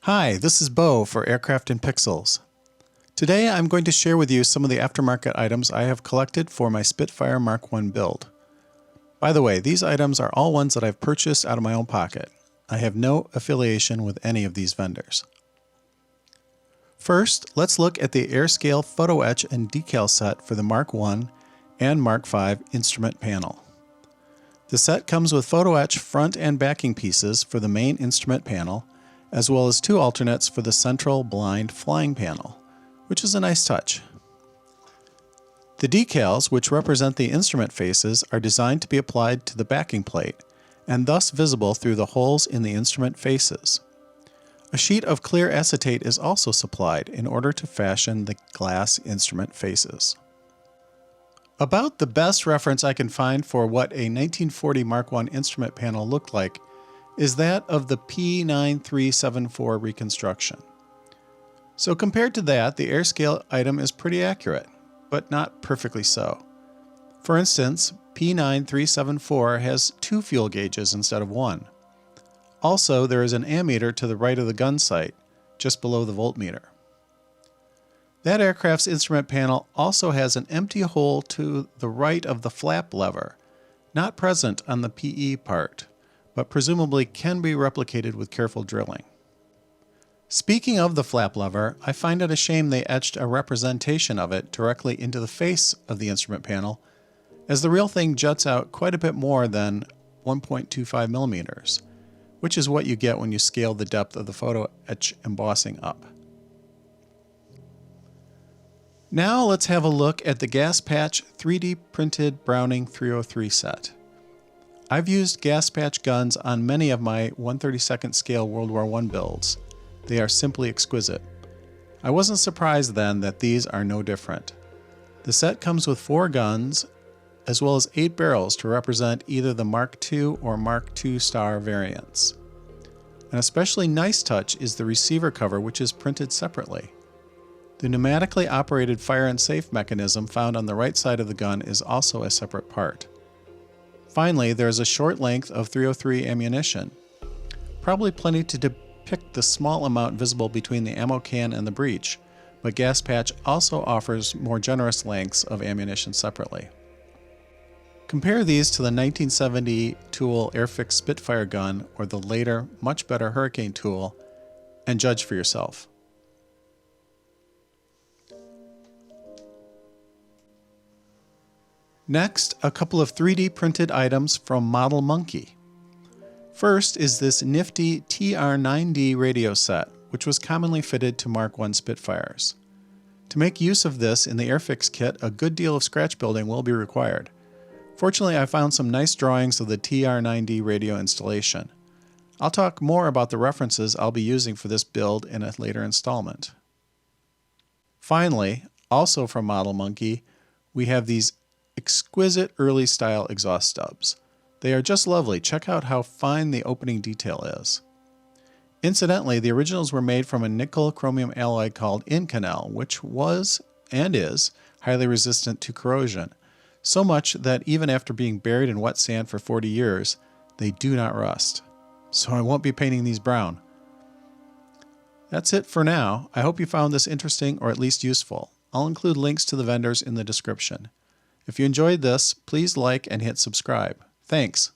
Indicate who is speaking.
Speaker 1: Hi, this is Bo for Aircraft in Pixels. Today I'm going to share with you some of the aftermarket items I have collected for my Spitfire Mark I build. By the way, these items are all ones that I've purchased out of my own pocket. I have no affiliation with any of these vendors. First, let's look at the Airscale Photoetch and Decal set for the Mark I and Mark V instrument panel. The set comes with Photoetch front and backing pieces for the main instrument panel, as well as two alternates for the central blind flying panel, which is a nice touch. The decals, which represent the instrument faces, are designed to be applied to the backing plate, and thus visible through the holes in the instrument faces. A sheet of clear acetate is also supplied in order to fashion the glass instrument faces. About the best reference I can find for what a 1940 Mark I instrument panel looked like is that of the P9374 reconstruction. So compared to that, the Airscale item is pretty accurate, but not perfectly so. For instance, P9374 has two fuel gauges instead of one. Also, there is an ammeter to the right of the gun sight, just below the voltmeter. That aircraft's instrument panel also has an empty hole to the right of the flap lever, not present on the PE part, but presumably can be replicated with careful drilling. Speaking of the flap lever, I find it a shame they etched a representation of it directly into the face of the instrument panel, as the real thing juts out quite a bit more than 1.25 millimeters, which is what you get when you scale the depth of the photo etch embossing up. Now let's have a look at the Gaspatch 3D printed Browning 303 set. I've used Gaspatch guns on many of my 1/32 scale World War I builds. They are simply exquisite. I wasn't surprised then that these are no different. The set comes with 4 guns, as well as 8 barrels to represent either the Mark II or Mark II star variants. An especially nice touch is the receiver cover, which is printed separately. The pneumatically operated fire and safe mechanism found on the right side of the gun is also a separate part. Finally, there is a short length of 303 ammunition, probably plenty to depict the small amount visible between the ammo can and the breech, but Gaspatch also offers more generous lengths of ammunition separately. Compare these to the 1970 tool Airfix Spitfire gun or the later, much better Hurricane tool, and judge for yourself. Next, a couple of 3D printed items from Model Mk.II. First is this nifty TR9D radio set, which was commonly fitted to Mark I Spitfires. To make use of this in the Airfix kit, a good deal of scratch building will be required. Fortunately, I found some nice drawings of the TR9D radio installation. I'll talk more about the references I'll be using for this build in a later installment. Finally, also from Model Mk.II, we have these exquisite early style exhaust stubs. They are just lovely. Check out how fine the opening detail is. Incidentally, the originals were made from a nickel chromium alloy called Inconel, which was, and is, highly resistant to corrosion, so much that even after being buried in wet sand for 40 years, they do not rust. So I won't be painting these brown. That's it for now. I hope you found this interesting or at least useful. I'll include links to the vendors in the description. If you enjoyed this, please like and hit subscribe. Thanks.